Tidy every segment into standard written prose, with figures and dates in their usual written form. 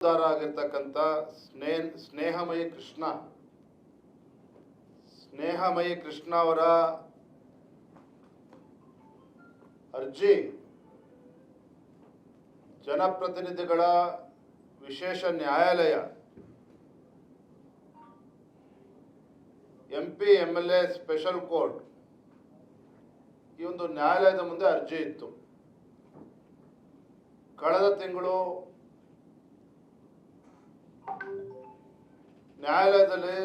ಆಗಿರ್ತಕ್ಕಂಥ ಸ್ನೇಹಮಯಿ ಕೃಷ್ಣ ಅವರ ಅರ್ಜಿ ಜನಪ್ರತಿನಿಧಿಗಳ ವಿಶೇಷ ನ್ಯಾಯಾಲಯ MP MLA ಸ್ಪೆಷಲ್ ಕೋರ್ಟ್ ಈ ಒಂದು ನ್ಯಾಯಾಲಯದ ಮುಂದೆ ಅರ್ಜಿ ಇತ್ತು. ಕಳೆದ ತಿಂಗಳು ನ್ಯಾಯಾಲಯದಲ್ಲಿ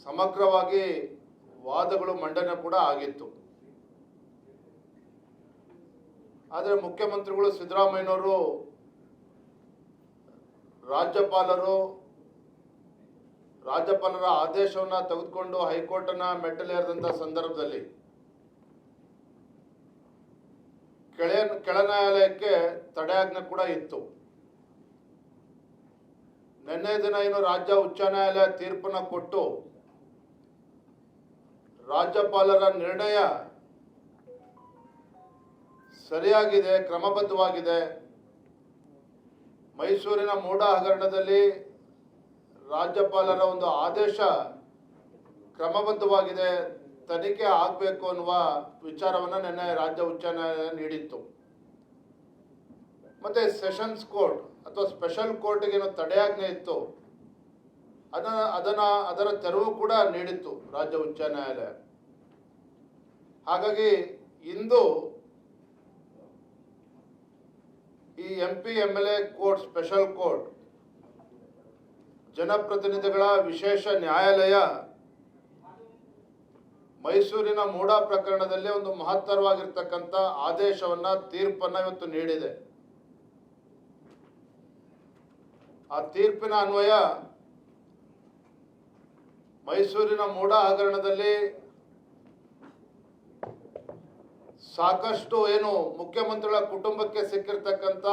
ಸಮಗ್ರವಾಗಿ ವಾದಗಳು ಮಂಡನೆ ಕೂಡ ಆಗಿತ್ತು. ಆದರೆ ಮುಖ್ಯಮಂತ್ರಿಗಳು ಸಿದ್ದರಾಮಯ್ಯನವರು ರಾಜ್ಯಪಾಲರ ಆದೇಶವನ್ನು ತೆಗೆದುಕೊಂಡು ಹೈಕೋರ್ಟ್ನ ಮೆಟ್ಟಲೇರಿದಂಥ ಸಂದರ್ಭದಲ್ಲಿ ಕೆಳ ನ್ಯಾಯಾಲಯಕ್ಕೆ ತಡೆಯಾಜ್ಞೆ ಕೂಡ ಇತ್ತು. ನಿನ್ನೆ ದಿನ ಏನು ರಾಜ್ಯ ಉಚ್ಚ ನ್ಯಾಯಾಲಯ ತೀರ್ಪನ್ನು ಕೊಟ್ಟು ರಾಜ್ಯಪಾಲರ ನಿರ್ಣಯ ಸರಿಯಾಗಿದೆ, ಕ್ರಮಬದ್ಧವಾಗಿದೆ. ಮೈಸೂರಿನ ಮೂಡ ಹಗರಣದಲ್ಲಿ ರಾಜ್ಯಪಾಲರ ಒಂದು ಆದೇಶ ಕ್ರಮಬದ್ಧವಾಗಿದೆ, ತನಿಖೆ ಆಗಬೇಕು ಅನ್ನುವ ವಿಚಾರವನ್ನು ನಿನ್ನೆ ರಾಜ್ಯ ಉಚ್ಚ ನ್ಯಾಯಾಲಯ ನೀಡಿತ್ತು. ಮತ್ತೆ ಸೆಷನ್ಸ್ ಕೋರ್ಟ್ ಅಥವಾ ಸ್ಪೆಷಲ್ ಕೋರ್ಟ್ಗೆ ಏನು ತಡೆಯಾಜ್ಞೆ ಇತ್ತು ಅದರ ತೆರವು ಕೂಡ ನೀಡಿತ್ತು ರಾಜ್ಯ ಉಚ್ಚ ನ್ಯಾಯಾಲಯ. ಹಾಗಾಗಿ ಇಂದು ಈ MP MLA court special court ಜನಪ್ರತಿನಿಧಿಗಳ ವಿಶೇಷ ನ್ಯಾಯಾಲಯ ಮೈಸೂರಿನ ಮೂಡ ಪ್ರಕರಣದಲ್ಲಿ ಒಂದು ಮಹತ್ತರವಾಗಿರ್ತಕ್ಕಂಥ ಆದೇಶವನ್ನ ತೀರ್ಪನ್ನು ಇವತ್ತು ನೀಡಿದೆ. ಆ ತೀರ್ಪಿನ ಅನ್ವಯ ಮೈಸೂರಿನ ಮೂಡ ಹಗರಣದಲ್ಲಿ ಸಾಕಷ್ಟು ಏನು ಮುಖ್ಯಮಂತ್ರಿಗಳ ಕುಟುಂಬಕ್ಕೆ ಸಿಕ್ಕಿರ್ತಕ್ಕಂಥ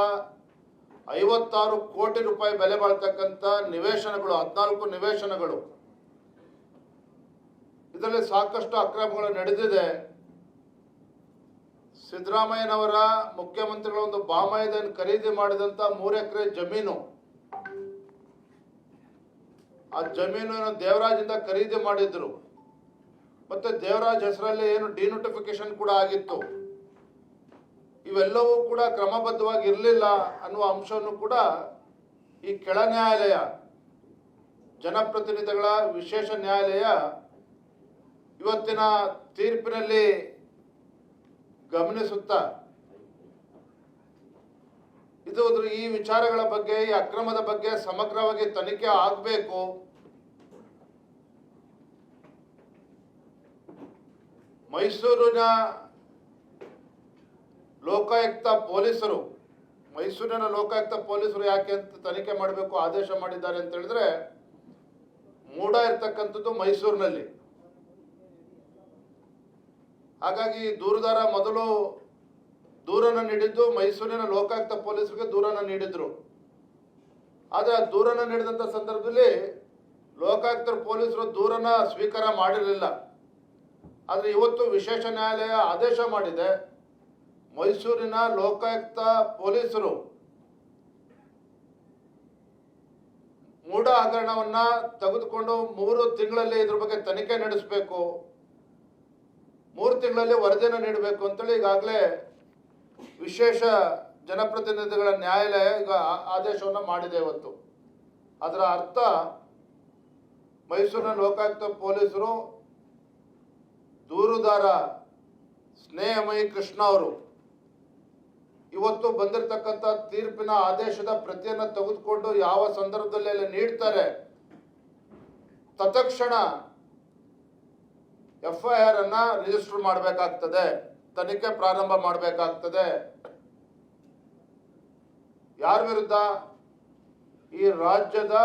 56 ಕೋಟಿ ರೂಪಾಯಿ ಬೆಲೆ ಬಾಳ್ತಕ್ಕಂಥ ನಿವೇಶನಗಳು, 14 ನಿವೇಶನಗಳು, ಇದರಲ್ಲಿ ಸಾಕಷ್ಟು ಅಕ್ರಮಗಳು ನಡೆದಿದೆ. ಸಿದ್ದರಾಮಯ್ಯನವರ ಮುಖ್ಯಮಂತ್ರಿಗಳ ಒಂದು ಬಾಮಾಯದನ್ನು ಖರೀದಿ ಮಾಡಿದಂಥ 3 ಎಕರೆ ಜಮೀನು, ಆ ಜಮೀನು ದೇವರಾಜಿಂದ ಖರೀದಿ ಮಾಡಿದ್ರು. ಮತ್ತೆ ದೇವರಾಜ್ ಹೆಸರಲ್ಲಿ ಏನು ಡಿನೋಟಿಫಿಕೇಶನ್ ಕೂಡ ಆಗಿತ್ತು. ಇವೆಲ್ಲವೂ ಕೂಡ ಕ್ರಮಬದ್ಧವಾಗಿ ಇರಲಿಲ್ಲ ಅನ್ನುವ ಅಂಶವನ್ನು ಕೂಡ ಈ ಕೆಳ ನ್ಯಾಯಾಲಯ, ಜನಪ್ರತಿನಿಧಿಗಳ ವಿಶೇಷ ನ್ಯಾಯಾಲಯ ಇವತ್ತಿನ ತೀರ್ಪಿನಲ್ಲಿ ಗಮನಿಸುತ್ತಾ ಈ ವಿಚಾರಗಳ ಬಗ್ಗೆ, ಈ ಅಕ್ರಮದ ಬಗ್ಗೆ ಸಮಗ್ರವಾಗಿ ತನಿಖೆ ಆಗಬೇಕು. ಮೈಸೂರಿನ ಲೋಕಾಯುಕ್ತ ಪೊಲೀಸರು ಯಾಕೆ ಅಂತ ತನಿಖೆ ಮಾಡಬೇಕು ಆದೇಶ ಮಾಡಿದ್ದಾರೆ ಅಂತ ಹೇಳಿದ್ರೆ, ಮೂಡ ಇರ್ತಕ್ಕಂಥದ್ದು ಮೈಸೂರಿನಲ್ಲಿ. ಹಾಗಾಗಿ ದೂರುದಾರ ಮೊದಲು ದೂರನ್ನು ನೀಡಿದ್ದು ಮೈಸೂರಿನ ಲೋಕಾಯುಕ್ತ ಪೊಲೀಸರಿಗೆ ದೂರನ್ನು ನೀಡಿದ್ರು. ಆದರೆ ಆ ದೂರನ್ನು ನೀಡಿದಂಥ ಸಂದರ್ಭದಲ್ಲಿ ಲೋಕಾಯುಕ್ತ ಪೊಲೀಸರು ದೂರನ್ನು ಸ್ವೀಕಾರ ಮಾಡಿರಲಿಲ್ಲ. ಆದರೆ ಇವತ್ತು ವಿಶೇಷ ನ್ಯಾಯಾಲಯ ಆದೇಶ ಮಾಡಿದೆ, ಮೈಸೂರಿನ ಲೋಕಾಯುಕ್ತ ಪೊಲೀಸರು ಮೂಡ ಹಗರಣವನ್ನ ತೆಗೆದುಕೊಂಡು 3 ತಿಂಗಳಲ್ಲಿ ಇದ್ರ ಬಗ್ಗೆ ತನಿಖೆ ನಡೆಸಬೇಕು, 3 ತಿಂಗಳಲ್ಲಿ ವರದಿಯನ್ನು ನೀಡಬೇಕು ಅಂತೇಳಿ ಈಗಾಗಲೇ ವಿಶೇಷ ಜನಪ್ರತಿನಿಧಿಗಳ ನ್ಯಾಯಾಲಯ ಈಗ ಆದೇಶವನ್ನು ಮಾಡಿದೆ ಇವತ್ತು. ಅದರ ಅರ್ಥ ಮೈಸೂರಿನ ಲೋಕಾಯುಕ್ತ ಪೊಲೀಸರು ದೂರುದಾರ ಸ್ನೇಹಮಯಿ ಕೃಷ್ಣ ಅವರು ಇವತ್ತು ಬಂದಿರತಕ್ಕಂಥ ತೀರ್ಪಿನ ಆದೇಶದ ಪ್ರತಿಯನ್ನು ತೆಗೆದುಕೊಂಡು ಯಾವ ಸಂದರ್ಭದಲ್ಲಿ ಅಲ್ಲಿ ನೀಡ್ತಾರೆ, ತತ್ಕ್ಷಣ FIR ಅನ್ನ ರಿಜಿಸ್ಟರ್ ಮಾಡಬೇಕಾಗ್ತದೆ, ತನಿಖೆ ಪ್ರಾರಂಭ ಮಾಡಬೇಕಾಗ್ತದೆ. ಯಾರ ವಿರುದ್ಧ? ಈ ರಾಜ್ಯದ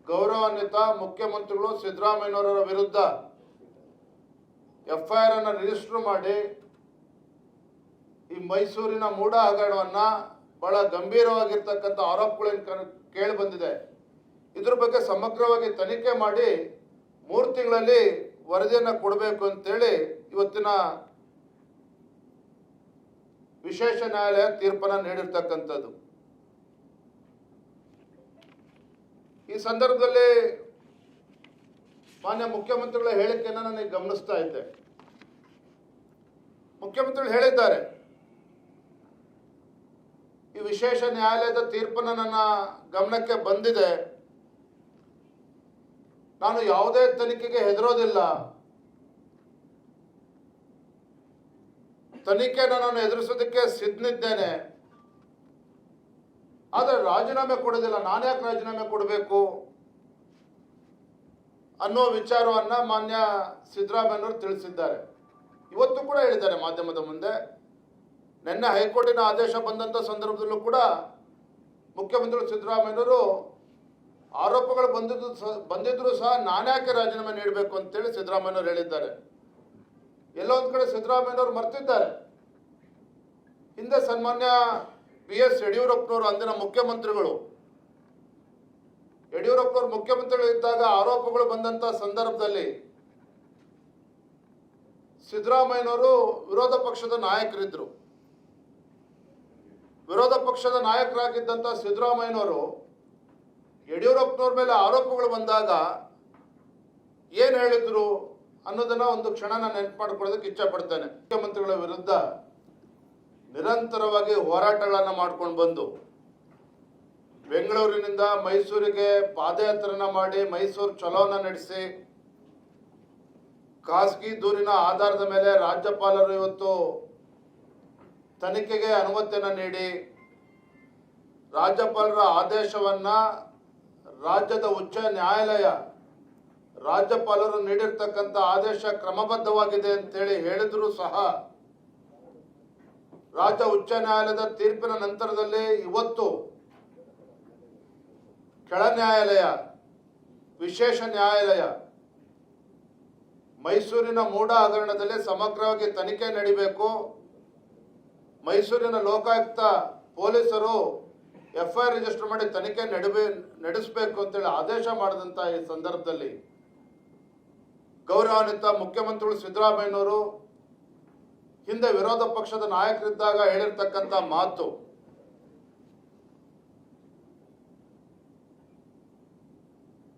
ಗೌರವಾನ್ವಿತ ಮುಖ್ಯಮಂತ್ರಿಗಳು ಸಿದ್ದರಾಮಯ್ಯನವರ ವಿರುದ್ಧ FIR ಅನ್ನು ರಿಜಿಸ್ಟರ್ ಮಾಡಿ ಈ ಮೈಸೂರಿನ ಮೂಡ ಹಗರಣವನ್ನ ಬಹಳ ಗಂಭೀರವಾಗಿರ್ತಕ್ಕಂಥ ಆರೋಪಗಳೇನು ಕೇಳಿ ಬಂದಿದೆ, ಇದ್ರ ಬಗ್ಗೆ ಸಮಗ್ರವಾಗಿ ತನಿಖೆ ಮಾಡಿ 3 ತಿಂಗಳಲ್ಲಿ ವರದಿಯನ್ನು ಕೊಡಬೇಕು ಅಂತೇಳಿ ಇವತ್ತಿನ ವಿಶೇಷ ನ್ಯಾಯಾಲಯ ತೀರ್ಪನ್ನು ನೀಡಿರ್ತಕ್ಕಂಥದ್ದು. ಈ ಸಂದರ್ಭದಲ್ಲಿ ಮಾನ್ಯ ಮುಖ್ಯಮಂತ್ರಿಗಳ ಹೇಳಿಕೆಯನ್ನು ನನಗೆ ಗಮನಿಸ್ತಾ ಇದ್ದೆ. ಮುಖ್ಯಮಂತ್ರಿಗಳು ಹೇಳಿದ್ದಾರೆ, ಈ ವಿಶೇಷ ನ್ಯಾಯಾಲಯದ ತೀರ್ಪನ್ನು ನನ್ನ ಗಮನಕ್ಕೆ ಬಂದಿದೆ, ನಾನು ಯಾವುದೇ ತನಿಖೆಗೆ ಹೆದರೋದಿಲ್ಲ, ತನಿಖೆಯನ್ನು ನಾನು ಎದುರಿಸೋದಕ್ಕೆ ಸಿದ್ಧನಿದ್ದೇನೆ, ಆದರೆ ರಾಜೀನಾಮೆ ಕೊಡೋದಿಲ್ಲ. ನಾನು ಯಾಕೆ ರಾಜೀನಾಮೆ ಕೊಡಬೇಕು ಅನ್ನೋ ವಿಚಾರವನ್ನ ಮಾನ್ಯ ಸಿದ್ದರಾಮಯ್ಯನವರು ತಿಳಿಸಿದ್ದಾರೆ. ಇವತ್ತು ಕೂಡ ಹೇಳಿದ್ದಾರೆ ಮಾಧ್ಯಮದ ಮುಂದೆ. ನಿನ್ನೆ ಹೈಕೋರ್ಟಿನ ಆದೇಶ ಬಂದಂಥ ಸಂದರ್ಭದಲ್ಲೂ ಕೂಡ ಮುಖ್ಯಮಂತ್ರಿ ಸಿದ್ದರಾಮಯ್ಯನವರು ಆರೋಪಗಳು ಬಂದಿದ್ರು ಸಹ ನಾನ್ಯಾಕೆ ರಾಜೀನಾಮೆ ನೀಡಬೇಕು ಅಂತೇಳಿ ಸಿದ್ದರಾಮಯ್ಯನವರು ಹೇಳಿದ್ದಾರೆ. ಎಲ್ಲೋ ಒಂದು ಕಡೆ ಸಿದ್ದರಾಮಯ್ಯನವರು ಮರ್ತಿದ್ದಾರೆ. ಹಿಂದೆ ಸನ್ಮಾನ್ಯ BS ಯಡಿಯೂರಪ್ಪನವರು, ಅಂದಿನ ಮುಖ್ಯಮಂತ್ರಿಗಳು, ಯಡಿಯೂರಪ್ಪನವರು ಮುಖ್ಯಮಂತ್ರಿಗಳಿದ್ದಾಗ ಆರೋಪಗಳು ಬಂದಂತ ಸಂದರ್ಭದಲ್ಲಿ ಸಿದ್ದರಾಮಯ್ಯನವರು ವಿರೋಧ ಪಕ್ಷದ ನಾಯಕರಿದ್ದರು. ವಿರೋಧ ಪಕ್ಷದ ನಾಯಕರಾಗಿದ್ದಂಥ ಸಿದ್ದರಾಮಯ್ಯನವರು ಯಡಿಯೂರಪ್ಪನವ್ರ ಮೇಲೆ ಆರೋಪಗಳು ಬಂದಾಗ ಏನು ಹೇಳಿದ್ರು ಅನ್ನೋದನ್ನ ಒಂದು ಕ್ಷಣ ನಾನು ನೆನಪು ಮಾಡ್ಕೊಳ್ಳೋದಕ್ಕೆ ಇಚ್ಛೆ ಪಡ್ತೇನೆ. ಮುಖ್ಯಮಂತ್ರಿಗಳ ವಿರುದ್ಧ ನಿರಂತರವಾಗಿ ಹೋರಾಟಗಳನ್ನು ಮಾಡ್ಕೊಂಡು ಬಂದು ಬೆಂಗಳೂರಿನಿಂದ ಮೈಸೂರಿಗೆ ಪಾದಯಾತ್ರೆನ ಮಾಡಿ ಮೈಸೂರು ಚಲೋನ ನಡೆಸಿ ಖಾಸಗಿ ದೂರಿನ ಆಧಾರದ ಮೇಲೆ ರಾಜ್ಯಪಾಲರು ಇವತ್ತು ತನಿಖೆಗೆ ಅನುಮತಿಯನ್ನು ನೀಡಿ ರಾಜ್ಯಪಾಲರ ಆದೇಶವನ್ನ ರಾಜ್ಯದ ಉಚ್ಚ ನ್ಯಾಯಾಲಯ ರಾಜ್ಯಪಾಲರು ನೀಡಿರ್ತಕ್ಕಂಥ ಆದೇಶ ಕ್ರಮಬದ್ಧವಾಗಿದೆ ಅಂತೇಳಿ ಹೇಳಿದ್ರು ಸಹ ರಾಜ್ಯ ಉಚ್ಚ ನ್ಯಾಯಾಲಯದ ತೀರ್ಪಿನ ನಂತರದಲ್ಲಿ ಇವತ್ತು ಕೆಳ ನ್ಯಾಯಾಲಯ, ವಿಶೇಷ ನ್ಯಾಯಾಲಯ ಮೈಸೂರಿನ ಮೂಡ ಹಗರಣದಲ್ಲಿ ಸಮಗ್ರವಾಗಿ ತನಿಖೆ ನಡೀಬೇಕು, ಮೈಸೂರಿನ ಲೋಕಾಯುಕ್ತ ಪೊಲೀಸರು FIR ರಿಜಿಸ್ಟರ್ ಮಾಡಿ ತನಿಖೆ ನಡೆಸಬೇಕು ಅಂತೇಳಿ ಆದೇಶ ಮಾಡಿದಂಥ ಈ ಸಂದರ್ಭದಲ್ಲಿ ಗೌರವಾನ್ವಿತ ಮುಖ್ಯಮಂತ್ರಿಗಳು ಸಿದ್ದರಾಮಯ್ಯನವರು ಹಿಂದೆ ವಿರೋಧ ಪಕ್ಷದ ನಾಯಕರಿದ್ದಾಗ ಹೇಳಿರ್ತಕ್ಕಂಥ ಮಾತು,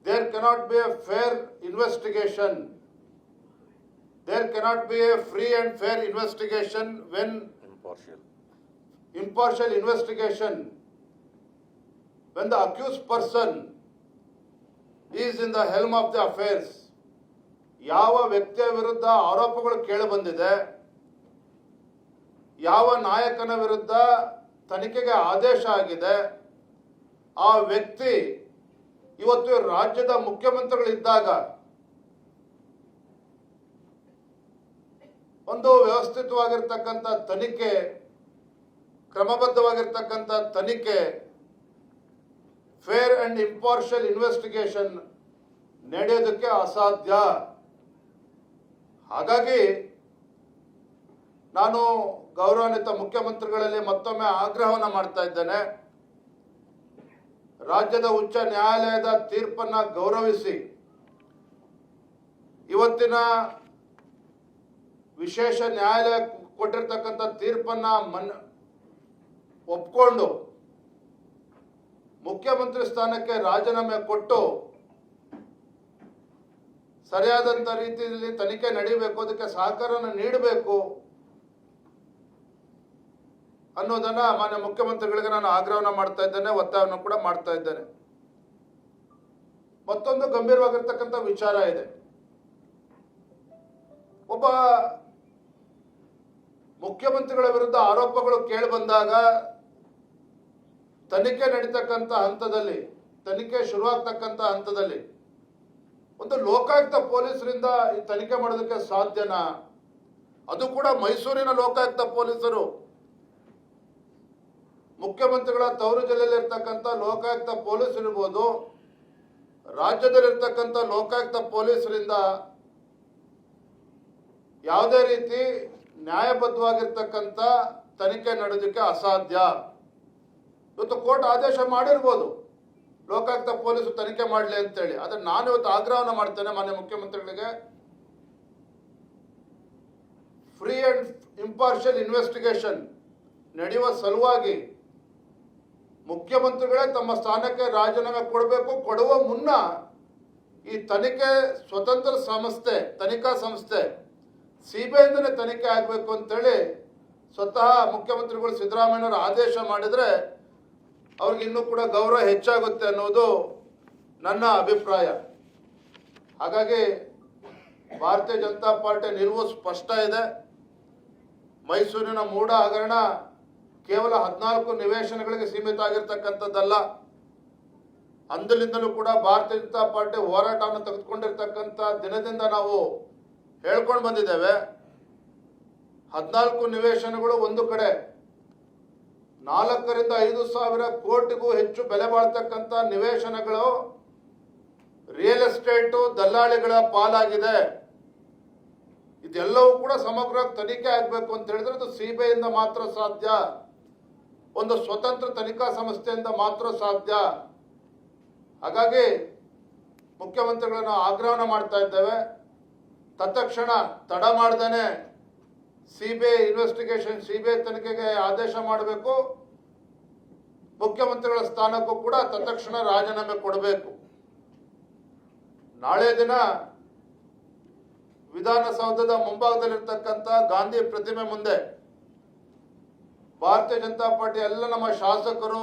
there cannot be a fair investigation, there cannot be a free and fair investigation when impartial investigation when the accused person is in the helm of the affairs. ಯಾವ ವ್ಯಕ್ತಿಯ ವಿರುದ್ಧ ಆರೋಪಗಳು ಕೇಳಿ ಬಂದಿದೆ, ಯಾವ ನಾಯಕನ ವಿರುದ್ಧ ತನಿಖೆಗೆ ಆದೇಶ ಆಗಿದೆ, ಆ ವ್ಯಕ್ತಿ ಇವತ್ತು ರಾಜ್ಯದ ಮುಖ್ಯಮಂತ್ರಿಗಳಿದ್ದಾಗ ಒಂದು ವ್ಯವಸ್ಥಿತವಾಗಿರ್ತಕ್ಕಂಥ ತನಿಖೆ, ಕ್ರಮಬದ್ಧವಾಗಿರ್ತಕ್ಕಂಥ ತನಿಖೆ, ಫೇರ್ ಅಂಡ್ ಇಂಪಾರ್ಷಿಯಲ್ ಇನ್ವೆಸ್ಟಿಗೇಷನ್ ನಡೆಯೋದಕ್ಕೆ ಅಸಾಧ್ಯ. ಹಾಗಾಗಿ ನಾನು ಗೌರವಾನ್ವಿತ ಮುಖ್ಯಮಂತ್ರಿಗಳಲ್ಲಿ ಮತ್ತೊಮ್ಮೆ ಆಗ್ರಹವನ್ನು ಮಾಡ್ತಾ ಇದ್ದೇನೆ, ರಾಜ್ಯದ ಉಚ್ಚ ನ್ಯಾಯಾಲಯದ ತೀರ್ಪನ್ನ ಗೌರವಿಸಿ ಇವತ್ತಿನ ವಿಶೇಷ ನ್ಯಾಯಾಲಯ ಕೊಟ್ಟಿರ್ತಕ್ಕಂಥ ತೀರ್ಪನ್ನ ಒಪ್ಕೊಂಡು ಮುಖ್ಯಮಂತ್ರಿ ಸ್ಥಾನಕ್ಕೆ ರಾಜೀನಾಮೆ ಕೊಟ್ಟು ಸರಿಯಾದಂಥ ರೀತಿಯಲ್ಲಿ ತನಿಖೆ ನಡೀಬೇಕು, ಅದಕ್ಕೆ ಸಹಕಾರನ ನೀಡಬೇಕು ಅನ್ನೋದನ್ನ ಮಾನ್ಯ ಮುಖ್ಯಮಂತ್ರಿಗಳಿಗೆ ನಾನು ಆಗ್ರಹವನ್ನು ಮಾಡ್ತಾ ಇದ್ದೇನೆ, ಒತ್ತಾಯವನ್ನು ಕೂಡ ಮಾಡ್ತಾ ಇದ್ದೇನೆ. ಮತ್ತೊಂದು ಗಂಭೀರವಾಗಿರ್ತಕ್ಕಂಥ ವಿಚಾರ ಇದೆ. ಒಬ್ಬ ಮುಖ್ಯಮಂತ್ರಿಗಳ ವಿರುದ್ಧ ಆರೋಪಗಳು ಕೇಳಿ ಬಂದಾಗ ತನಿಖೆ ನಡೀತಕ್ಕಂಥ ಹಂತದಲ್ಲಿ, ತನಿಖೆ ಶುರುವಾಗ್ತಕ್ಕಂಥ ಹಂತದಲ್ಲಿ ಒಂದು ಲೋಕಾಯುಕ್ತ ಪೊಲೀಸರಿಂದ ಈ ತನಿಖೆ ಮಾಡೋದಕ್ಕೆ ಸಾಧ್ಯನಾ? ಅದು ಕೂಡ ಮೈಸೂರಿನ ಲೋಕಾಯುಕ್ತ ಪೊಲೀಸರು, ಮುಖ್ಯಮಂತ್ರಿಗಳ ತವರು ಜಿಲ್ಲೆಯಲ್ಲಿ ಇರ್ತಕ್ಕಂಥ ಲೋಕಾಯುಕ್ತ ಪೊಲೀಸರು ಇರ್ಬೋದು, ರಾಜ್ಯದಲ್ಲಿರ್ತಕ್ಕಂಥ ಲೋಕಾಯುಕ್ತ ಪೊಲೀಸರಿಂದ ಯಾವುದೇ ರೀತಿ ನ್ಯಾಯಬದ್ಧವಾಗಿರ್ತಕ್ಕಂಥ ತನಿಖೆ ನಡೆಯೋದಕ್ಕೆ ಅಸಾಧ್ಯ. ಇವತ್ತು ಕೋರ್ಟ್ ಆದೇಶ ಮಾಡಿರ್ಬೋದು ಲೋಕಾಯುಕ್ತ ಪೊಲೀಸರು ತನಿಖೆ ಮಾಡಲಿ ಅಂತೇಳಿ, ಆದರೆ ನಾನು ಇವತ್ತು ಆಗ್ರಹವನ್ನು ಮಾಡ್ತೇನೆ ಮಾನ್ಯ ಮುಖ್ಯಮಂತ್ರಿಗಳಿಗೆ, ಫ್ರೀ ಅಂಡ್ ಇಂಪಾರ್ಷಿಯಲ್ ಇನ್ವೆಸ್ಟಿಗೇಷನ್ ನಡೆಯುವ ಸಲುವಾಗಿ ಮುಖ್ಯಮಂತ್ರಿಗಳೇ ತಮ್ಮ ಸ್ಥಾನಕ್ಕೆ ರಾಜೀನಾಮೆ ಕೊಡಬೇಕು. ಕೊಡುವ ಮುನ್ನ ಈ ತನಿಖೆ ಸ್ವತಂತ್ರ ಸಂಸ್ಥೆ, ತನಿಖಾ ಸಂಸ್ಥೆ ಸಿಬಿಐಯಿಂದನೇ ತನಿಖೆ ಆಗಬೇಕು ಅಂತೇಳಿ ಸ್ವತಃ ಮುಖ್ಯಮಂತ್ರಿಗಳು ಸಿದ್ದರಾಮಯ್ಯನವರು ಆದೇಶ ಮಾಡಿದರೆ ಅವ್ರಿಗೆ ಇನ್ನೂ ಕೂಡ ಗೌರವ ಹೆಚ್ಚಾಗುತ್ತೆ ಅನ್ನೋದು ನನ್ನ ಅಭಿಪ್ರಾಯ. ಹಾಗಾಗಿ ಭಾರತೀಯ ಜನತಾ ಪಾರ್ಟಿ ನಿಲುವು ಸ್ಪಷ್ಟ ಇದೆ. ಮೈಸೂರಿನ ಮೂಡ ಹಗರಣ ಕೇವಲ 14 ನಿವೇಶನಗಳಿಗೆ ಸೀಮಿತ ಆಗಿರ್ತಕ್ಕಂಥದ್ದಲ್ಲ. ಅಂದಲಿಂದಲೂ ಕೂಡ ಭಾರತೀಯ ಜನತಾ ಪಾರ್ಟಿ ಹೋರಾಟವನ್ನು ತೆಗೆದುಕೊಂಡಿರ್ತಕ್ಕಂಥ ದಿನದಿಂದ ನಾವು ಹೇಳ್ಕೊಂಡು ಬಂದಿದ್ದೇವೆ. 14 ನಿವೇಶನಗಳು ಒಂದು ಕಡೆ, 4 ರಿಂದ 5 ಸಾವಿರ ಕೋಟಿಗೂ ಹೆಚ್ಚು ಬೆಲೆ ಬಾಳ್ತಕ್ಕಂಥ ನಿವೇಶನಗಳು ರಿಯಲ್ ಎಸ್ಟೇಟು ದಲ್ಲಾಳಿಗಳ ಪಾಲಾಗಿದೆ. ಇದೆಲ್ಲವೂ ಕೂಡ ಸಮಗ್ರ ತನಿಖೆ ಆಗಬೇಕು ಅಂತ ಹೇಳಿದ್ರೆ ಅದು ಸಿಬಿಐಯಿಂದ ಮಾತ್ರ ಸಾಧ್ಯ, ಒಂದು ಸ್ವತಂತ್ರ ತನಿಖಾ ಸಂಸ್ಥೆಯಿಂದ ಮಾತ್ರ ಸಾಧ್ಯ. ಹಾಗಾಗಿ ಮುಖ್ಯಮಂತ್ರಿಗಳನ್ನು ಆಗ್ರಹವನ್ನು ಮಾಡ್ತಾ ಇದ್ದೇವೆ, ತತ್ಕ್ಷಣ ತಡ ಮಾಡ್ದೇನೆ ಸಿಬಿಐ ಇನ್ವೆಸ್ಟಿಗೇಷನ್, ಸಿಬಿಐ ತನಿಖೆಗೆ ಆದೇಶ ಮಾಡಬೇಕು. ಮುಖ್ಯಮಂತ್ರಿಗಳ ಸ್ಥಾನಕ್ಕೂ ಕೂಡ ತತ್ಕ್ಷಣ ರಾಜೀನಾಮೆ ಕೊಡಬೇಕು. ನಾಳೆ ದಿನ ವಿಧಾನಸೌಧದ ಮುಂಭಾಗದಲ್ಲಿರ್ತಕ್ಕಂಥ ಗಾಂಧಿ ಪ್ರತಿಮೆ ಮುಂದೆ ಭಾರತೀಯ ಜನತಾ ಪಾರ್ಟಿ ಎಲ್ಲ ನಮ್ಮ ಶಾಸಕರು,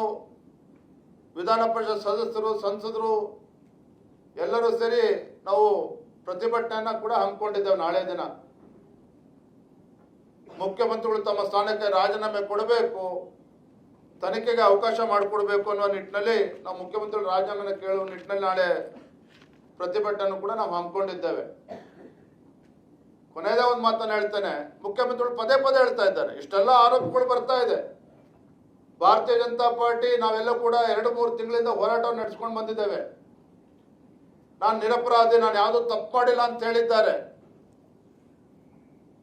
ವಿಧಾನ ಪರಿಷತ್ ಸದಸ್ಯರು, ಸಂಸದರು ಎಲ್ಲರೂ ಸೇರಿ ನಾವು ಪ್ರತಿಭಟನೆಯನ್ನ ಕೂಡ ಹಮ್ಮಿಕೊಂಡಿದ್ದೇವೆ. ನಾಳೆ ದಿನ ಮುಖ್ಯಮಂತ್ರಿಗಳು ತಮ್ಮ ಸ್ಥಾನಕ್ಕೆ ರಾಜೀನಾಮೆ ಕೊಡಬೇಕು, ತನಿಖೆಗೆ ಅವಕಾಶ ಮಾಡಿಕೊಡ್ಬೇಕು ಅನ್ನೋ ನಿಟ್ಟಿನಲ್ಲಿ ನಾವು ಮುಖ್ಯಮಂತ್ರಿಗಳು ರಾಜೀನಾಮೆ ಕೇಳುವ ನಿಟ್ಟಿನಲ್ಲಿ ನಾಳೆ ಪ್ರತಿಭಟನೆ ಕೂಡ ನಾವು ಹಮ್ಮಿಕೊಂಡಿದ್ದೇವೆ. ಕೊನೆಯದೇ ಒಂದು ಮಾತನ್ನು ಹೇಳ್ತೇನೆ, ಮುಖ್ಯಮಂತ್ರಿಗಳು ಪದೇ ಪದೇ ಹೇಳ್ತಾ ಇದ್ದಾರೆ, ಇಷ್ಟೆಲ್ಲ ಆರೋಪಗಳು ಬರ್ತಾ ಇದೆ. ಭಾರತೀಯ ಜನತಾ ಪಾರ್ಟಿ ನಾವೆಲ್ಲ ಕೂಡ 2-3 ತಿಂಗಳಿಂದ ಹೋರಾಟವನ್ನು ನಡೆಸ್ಕೊಂಡು ಬಂದಿದ್ದೇವೆ. ನಾನು ನಿರಪರಾಧಿ, ನಾನು ಯಾವುದೂ ತಪ್ಪು ಮಾಡಿಲ್ಲ ಅಂತ ಹೇಳಿದ್ದಾರೆ.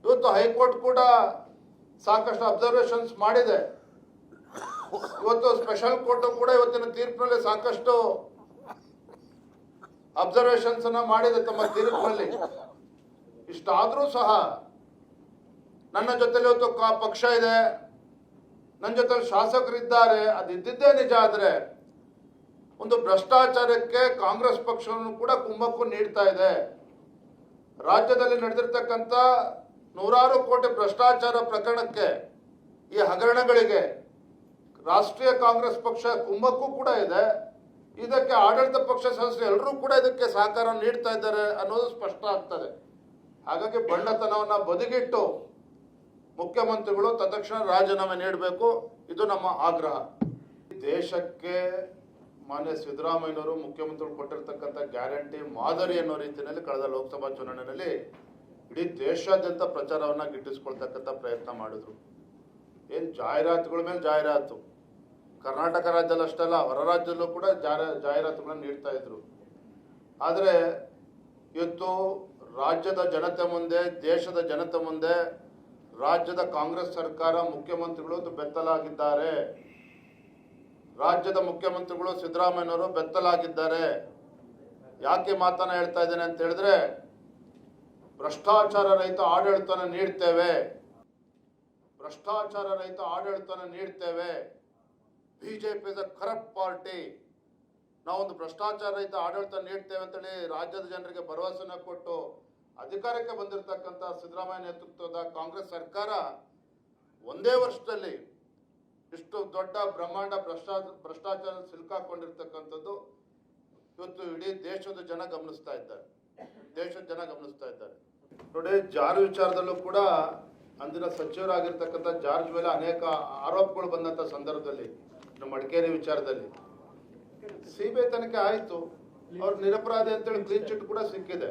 ಇವತ್ತು ಹೈಕೋರ್ಟ್ ಕೂಡ ಸಾಕಷ್ಟು ಅಬ್ಸರ್ವೇಷನ್ಸ್ ಮಾಡಿದೆ. ಇವತ್ತು ಸ್ಪೆಷಲ್ ಕೋರ್ಟ್ ಕೂಡ ಇವತ್ತಿನ ತೀರ್ಪಿನಲ್ಲಿ ಸಾಕಷ್ಟು ಅಬ್ಸರ್ವೇಷನ್ಸ್ ಅನ್ನ ಮಾಡಿದೆ ತಮ್ಮ ತೀರ್ಪಿನಲ್ಲಿ. ಇಷ್ಟಾದರೂ ಸಹ ನನ್ನ ಜೊತೆಲಿ ಇವತ್ತು ಪಕ್ಷ ಇದೆ, ನನ್ನ ಜೊತೆ ಶಾಸಕರಿದ್ದಾರೆ. ಅದು ಇದ್ದಿದ್ದೇ ನಿಜ. ಆದರೆ ಒಂದು ಭ್ರಷ್ಟಾಚಾರಕ್ಕೆ ಕಾಂಗ್ರೆಸ್ ಪಕ್ಷವನ್ನು ಕೂಡ ಕುಮ್ಮಕ್ಕು ನೀಡ್ತಾ ಇದೆ. ರಾಜ್ಯದಲ್ಲಿ ನಡೆದಿರ್ತಕ್ಕಂಥ ನೂರಾರು ಕೋಟಿ ಭ್ರಷ್ಟಾಚಾರ ಪ್ರಕರಣಕ್ಕೆ, ಈ ಹಗರಣಗಳಿಗೆ ರಾಷ್ಟ್ರೀಯ ಕಾಂಗ್ರೆಸ್ ಪಕ್ಷ ಕುಮ್ಮಕ್ಕು ಕೂಡ ಇದೆ. ಇದಕ್ಕೆ ಆಡಳಿತ ಪಕ್ಷ ಸದಸ್ಯರು ಎಲ್ಲರೂ ಕೂಡ ಇದಕ್ಕೆ ಸಹಕಾರ ನೀಡ್ತಾ ಇದ್ದಾರೆ ಅನ್ನೋದು ಸ್ಪಷ್ಟ ಆಗ್ತದೆ. ಹಾಗಾಗಿ ಬಂಡತನವನ್ನು ಬದಿಗಿಟ್ಟು ಮುಖ್ಯಮಂತ್ರಿಗಳು ತತ್ಕ್ಷಣ ರಾಜೀನಾಮೆ ನೀಡಬೇಕು, ಇದು ನಮ್ಮ ಆಗ್ರಹ. ದೇಶಕ್ಕೆ ಮಾನ್ಯ ಸಿದ್ದರಾಮಯ್ಯನವರು ಮುಖ್ಯಮಂತ್ರಿಗಳು ಕೊಟ್ಟಿರ್ತಕ್ಕಂಥ ಗ್ಯಾರಂಟಿ ಮಾದರಿ ಅನ್ನೋ ರೀತಿಯಲ್ಲಿ ಕಳೆದ ಲೋಕಸಭಾ ಚುನಾವಣೆಯಲ್ಲಿ ಇಡೀ ದೇಶಾದ್ಯಂತ ಪ್ರಚಾರವನ್ನು ಗಿಟ್ಟಿಸ್ಕೊಳ್ತಕ್ಕಂಥ ಪ್ರಯತ್ನ ಮಾಡಿದ್ರು. ಏನು ಜಾಹೀರಾತುಗಳ ಮೇಲೆ ಜಾಹೀರಾತು, ಕರ್ನಾಟಕ ರಾಜ್ಯದಲ್ಲಿ ಅಷ್ಟಲ್ಲ ಹೊರ ರಾಜ್ಯದಲ್ಲೂ ಕೂಡ ಜಾಹೀರಾತುಗಳನ್ನು ನೀಡ್ತಾ ಇದ್ರು. ಆದರೆ ಇವತ್ತು ರಾಜ್ಯದ ಜನತೆ ಮುಂದೆ, ದೇಶದ ಜನತೆ ಮುಂದೆ ರಾಜ್ಯದ ಕಾಂಗ್ರೆಸ್ ಸರ್ಕಾರ, ಮುಖ್ಯಮಂತ್ರಿಗಳು ಬೆತ್ತಲಾಗಿದ್ದಾರೆ. ರಾಜ್ಯದ ಮುಖ್ಯಮಂತ್ರಿಗಳು ಸಿದ್ದರಾಮಯ್ಯನವರು ಬೆತ್ತಲಾಗಿದ್ದಾರೆ. ಯಾಕೆ ಮಾತನ್ನ ಹೇಳ್ತಾ ಇದ್ದೇನೆ ಅಂತ ಹೇಳಿದ್ರೆ, ಭ್ರಷ್ಟಾಚಾರ ರಹಿತ ಆಡಳಿತನ ನೀಡ್ತೇವೆ, ಭ್ರಷ್ಟಾಚಾರ ರಹಿತ ಆಡಳಿತನ ನೀಡ್ತೇವೆ. BJP is a corrupt party. ನಾವೊಂದು ಭ್ರಷ್ಟಾಚಾರ ರಹಿತ ಆಡಳಿತ ನೀಡ್ತೇವೆ ಅಂತೇಳಿ ರಾಜ್ಯದ ಜನರಿಗೆ ಭರವಸೆನ ಕೊಟ್ಟು ಅಧಿಕಾರಕ್ಕೆ ಬಂದಿರತಕ್ಕಂಥ ಸಿದ್ದರಾಮಯ್ಯ ನೇತೃತ್ವದ ಕಾಂಗ್ರೆಸ್ ಸರ್ಕಾರ ಒಂದೇ ವರ್ಷದಲ್ಲಿ ಇಷ್ಟು ದೊಡ್ಡ ಬ್ರಹ್ಮಾಂಡ ಭ್ರಷ್ಟಾಚಾರ ಸಿಲುಕಾಕೊಂಡಿರ್ತಕ್ಕಂಥದ್ದು ಇವತ್ತು ಇಡೀ ದೇಶದ ಜನ ಗಮನಿಸ್ತಾ ಇದ್ದಾರೆ. ನೋಡಿ, ಜಾರ್ಜ್ ವಿಚಾರದಲ್ಲೂ ಕೂಡ ಅಂದಿನ ಸಚಿವರಾಗಿರ್ತಕ್ಕಂಥ ಜಾರ್ಜ್ ಮೇಲೆ ಅನೇಕ ಆರೋಪಗಳು ಬಂದಂಥ ಸಂದರ್ಭದಲ್ಲಿ, ನಮ್ಮ ಮಡಿಕೇರಿ ವಿಚಾರದಲ್ಲಿ ಸಿಬಿಐ ತನಿಖೆ ಆಯಿತು. ಅವ್ರು ನಿರಪರಾಧಿ ಅಂತೇಳಿ ಕ್ಲೀನ್ ಚಿಟ್ ಕೂಡ ಸಿಕ್ಕಿದೆ.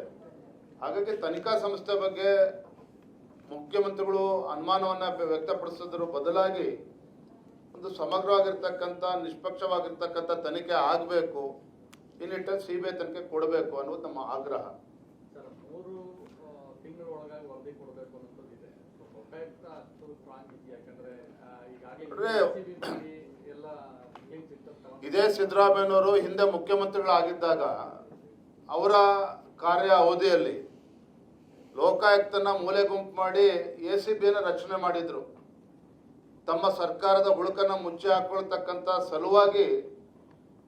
ಹಾಗಾಗಿ ತನಿಖಾ ಸಂಸ್ಥೆ ಬಗ್ಗೆ ಮುಖ್ಯಮಂತ್ರಿಗಳು ಅನುಮಾನವನ್ನ ವ್ಯಕ್ತಪಡಿಸೋದ್ರ ಬದಲಾಗಿ ಒಂದು ಸಮಗ್ರವಾಗಿರ್ತಕ್ಕಂಥ, ನಿಷ್ಪಕ್ಷವಾಗಿರ್ತಕ್ಕಂಥ ತನಿಖೆ ಆಗಬೇಕು. ಈ ನಿಟ್ಟಿನಲ್ಲಿ ಸಿಬಿಐ ತನಿಖೆ ಕೊಡಬೇಕು ಅನ್ನೋದು ನಮ್ಮ ಆಗ್ರಹ. 3 ತಿಂಗಳ ಒಳಗಾಗಿ ವರದಿ ಕೊಡಬೇಕು ಅನ್ನೋದಿದೆ. ಇದೇ ಸಿದ್ದರಾಮಯ್ಯನವರು ಹಿಂದೆ ಮುಖ್ಯಮಂತ್ರಿಗಳಾಗಿದ್ದಾಗ ಅವರ ಕಾರ್ಯ ಅವಧಿಯಲ್ಲಿ ಲೋಕಾಯುಕ್ತನ ಮೂಲೆ ಗುಂಪು ಮಾಡಿ ಎಸಿಬಿಯನ್ನು ರಚನೆ ಮಾಡಿದ್ರು. ತಮ್ಮ ಸರ್ಕಾರದ ಹುಳುಕನ್ನು ಮುಚ್ಚಿ ಹಾಕೊಳ್ತಕ್ಕಂಥ ಸಲುವಾಗಿ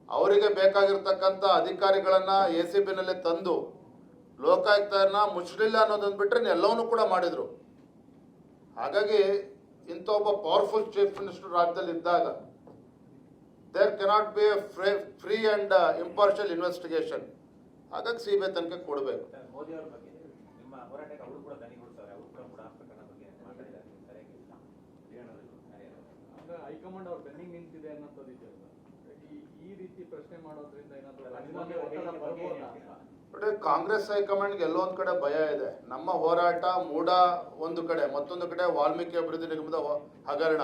ಅವರಿಗೆ ಬೇಕಾಗಿರ್ತಕ್ಕಂಥ ಅಧಿಕಾರಿಗಳನ್ನ ACBನಲ್ಲಿ ತಂದು ಲೋಕಾಯುಕ್ತನ ಮುಚ್ಚಲಿಲ್ಲ ಅನ್ನೋದನ್ನು ಬಿಟ್ಟರೆ ಎಲ್ಲವನ್ನೂ ಕೂಡ ಮಾಡಿದರು. ಹಾಗಾಗಿ ಇಂಥ ಒಬ್ಬ ಪವರ್ಫುಲ್ ಚೀಫ್ ಮಿನಿಸ್ಟರ್ ರಾಜ್ಯದಲ್ಲಿ ಇದ್ದಾಗ there cannot be a free and impartial investigation. ಹಾಗಾಗಿ CBI ತನಿಖೆ ಕೊಡಬೇಕು. ಮೋದಿ ಅವರ ಬಗ್ಗೆ ನಿಮ್ಮ ಹೋರಾಟಕ್ಕೆ ಅವರು ಕೂಡ ದನಿಗೊಳಿಸ್ತಾರೆ, ಅವರು ಕೂಡ ಪ್ರಕರಣ ಬಗ್ಗೆ ಮಾತಾಡಿದ್ದಾರೆ. ಅಂದ್ರೆ ಹೈಕಮಾಂಡ್ ಅವ್ರು ಬೆನ್ನಿಂಗ್ ನಿಂತಿದೆ ಅನ್ನೋದು ಇದೆ. ಈ ರೀತಿ ಪ್ರಶ್ನೆ ಮಾಡೋದ್ರಿಂದ ಏನಾದರೂ ಕಾಂಗ್ರೆಸ್ ಹೈಕಮಾಂಡ್ಗೆ ಎಲ್ಲೊಂದು ಕಡೆ ಭಯ ಇದೆ. ನಮ್ಮ ಹೋರಾಟ ಮೂಡ ಒಂದು ಕಡೆ, ಮತ್ತೊಂದು ಕಡೆ ವಾಲ್ಮೀಕಿ ಅಭಿವೃದ್ಧಿ ನಿಗಮದ ಹಗರಣ,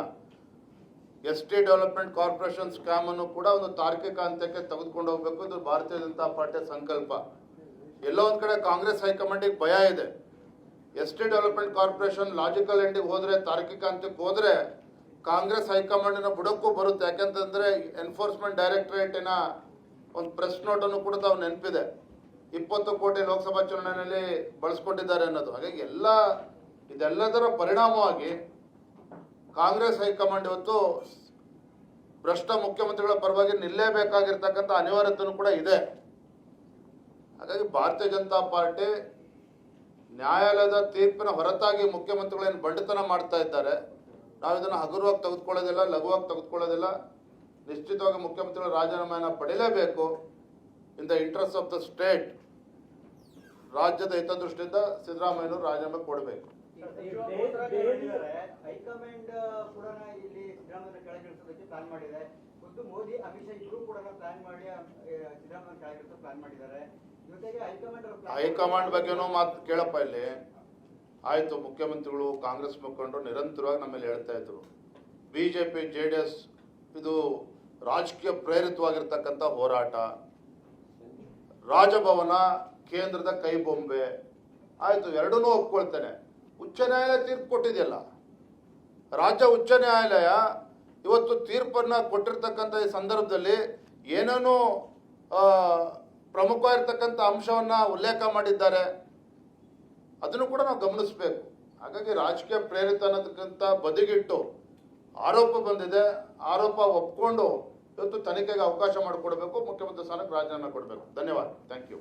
ST ಡೆವಲಪ್ಮೆಂಟ್ ಕಾರ್ಪೊರೇಷನ್ ಸ್ಕ್ಯಾಮ್ ಅನ್ನು ಕೂಡ ಒಂದು ತಾರ್ಕಿಕ ಹಂತಕ್ಕೆ ತೆಗೆದುಕೊಂಡು ಹೋಗಬೇಕು. ಇದು ಭಾರತೀಯ ಜನತಾ ಪಾರ್ಟಿಯ ಸಂಕಲ್ಪ. ಎಲ್ಲೋ ಒಂದು ಕಡೆ ಕಾಂಗ್ರೆಸ್ ಹೈಕಮಾಂಡಿಗೆ ಭಯ ಇದೆ. ST ಡೆವಲಪ್ಮೆಂಟ್ ಕಾರ್ಪೊರೇಷನ್ ಲಾಜಿಕಲ್ ಎಂಡಿಗೆ ಹೋದ್ರೆ, ತಾರ್ಕಿಕ ಹಂತಕ್ಕೆ ಹೋದ್ರೆ ಕಾಂಗ್ರೆಸ್ ಹೈಕಮಾಂಡಿನ ಬುಡಕ್ಕೂ ಬರುತ್ತೆ. ಯಾಕೆಂತಂದ್ರೆ ಎನ್ಫೋರ್ಸ್ಮೆಂಟ್ ಡೈರೆಕ್ಟರೇಟಿನ ಒಂದು ಪ್ರೆಸ್ ನೋಟ್ ಅನ್ನು ಕೂಡ ತಾವು ನೆನಪಿದೆ, 20 ಕೋಟಿ ಲೋಕಸಭಾ ಚುನಾವಣೆಯಲ್ಲಿ ಬಳಸ್ಕೊಂಡಿದ್ದಾರೆ ಅನ್ನೋದು. ಹಾಗಾಗಿ ಇದೆಲ್ಲದರ ಪರಿಣಾಮವಾಗಿ ಕಾಂಗ್ರೆಸ್ ಹೈಕಮಾಂಡ್ ಇವತ್ತು ಭ್ರಷ್ಟ ಮುಖ್ಯಮಂತ್ರಿಗಳ ಪರವಾಗಿ ನಿಲ್ಲೇಬೇಕಾಗಿರ್ತಕ್ಕಂಥ ಅನಿವಾರ್ಯತೆಯೂ ಕೂಡ ಇದೆ. ಹಾಗಾಗಿ ಭಾರತೀಯ ಜನತಾ ಪಾರ್ಟಿ ನ್ಯಾಯಾಲಯದ ತೀರ್ಪಿನ ಹೊರತಾಗಿ ಮುಖ್ಯಮಂತ್ರಿಗಳೇನು ಬಂಡಿತನ ಮಾಡ್ತಾ ಇದ್ದಾರೆ, ನಾವು ಇದನ್ನು ಹಗುರವಾಗಿ ತೆಗೆದುಕೊಳ್ಳೋದಿಲ್ಲ, ಲಘುವಾಗಿ ತೆಗೆದುಕೊಳ್ಳೋದಿಲ್ಲ. ನಿಶ್ಚಿತವಾಗಿ ಮುಖ್ಯಮಂತ್ರಿಗಳ ರಾಜೀನಾಮೆಯನ್ನು ಪಡೆಯಲೇಬೇಕು. In the interest of the state, ರಾಜ್ಯದ ಹಿತದೃಷ್ಟಿಯಿಂದ ಸಿದ್ದರಾಮಯ್ಯನವರು ರಾಜೀನಾಮೆ ಕೊಡಬೇಕು. ಹೈಕಮಾಂಡ್ ಕೂಡ ಇಲ್ಲಿ ಸಿದ್ದರಾಮಯ್ಯ ಕೆಳಗಿಳಿಸೋದಕ್ಕೆ ಪ್ಲಾನ್ ಮಾಡಿದೆ. ಖುದ್ದು ಮೋದಿ, ಅಮಿತ್ ಶಾ ಇಬ್ಬರು ಕೂಡ ಪ್ಲಾನ್ ಮಾಡಿ ಸಿದ್ದರಾಮಯ್ಯ ಕೆಳಗಿಳಿಸೋ ಪ್ಲಾನ್ ಮಾಡಿದ್ದಾರೆ. ಜೊತೆಗೆ ಹೈಕಮಾಂಡ್ ಬಗ್ಗೆನೂ ಮಾತು ಕೇಳಪ್ಪ. ಇಲ್ಲಿ ಆಯ್ತು, ಮುಖ್ಯಮಂತ್ರಿಗಳು ಕಾಂಗ್ರೆಸ್ ಮುಖಂಡರು ನಿರಂತರವಾಗಿ ನಮ್ಮಲ್ಲಿ ಹೇಳ್ತಾ ಇದ್ರು, BJP JDS ಇದು ರಾಜಕೀಯ ಪ್ರೇರಿತವಾಗಿರ್ತಕ್ಕಂಥ ಹೋರಾಟ, ರಾಜಭವನ ಕೇಂದ್ರದ ಕೈಬೊಂಬೆ. ಆಯ್ತು, ಎರಡನ್ನೂ ಒಪ್ಕೊಳ್ತೇನೆ. ಉಚ್ಚ ನ್ಯಾಯಾಲಯ ತೀರ್ಪು ಕೊಟ್ಟಿದೆಯಲ್ಲ, ರಾಜ್ಯ ಉಚ್ಚ ನ್ಯಾಯಾಲಯ ಇವತ್ತು ತೀರ್ಪನ್ನು ಕೊಟ್ಟಿರ್ತಕ್ಕಂಥ ಈ ಸಂದರ್ಭದಲ್ಲಿ ಏನೇನೋ ಪ್ರಮುಖವಾಗಿರ್ತಕ್ಕಂಥ ಅಂಶವನ್ನು ಉಲ್ಲೇಖ ಮಾಡಿದ್ದಾರೆ, ಅದನ್ನು ಕೂಡ ನಾವು ಗಮನಿಸಬೇಕು. ಹಾಗಾಗಿ ರಾಜಕೀಯ ಪ್ರೇರಿತ ಅನ್ನೋದಕ್ಕಿಂತ ಬದಿಗಿಟ್ಟು ಆರೋಪ ಬಂದಿದೆ, ಆರೋಪ ಒಪ್ಕೊಂಡು ಇವತ್ತು ತನಿಖೆಗೆ ಅವಕಾಶ ಮಾಡಿಕೊಡ್ಬೇಕು, ಮುಖ್ಯಮಂತ್ರಿ ಸ್ಥಾನಕ್ಕೆ ರಾಜೀನಾಮೆ ಕೊಡಬೇಕು. ಧನ್ಯವಾದ. Thank you.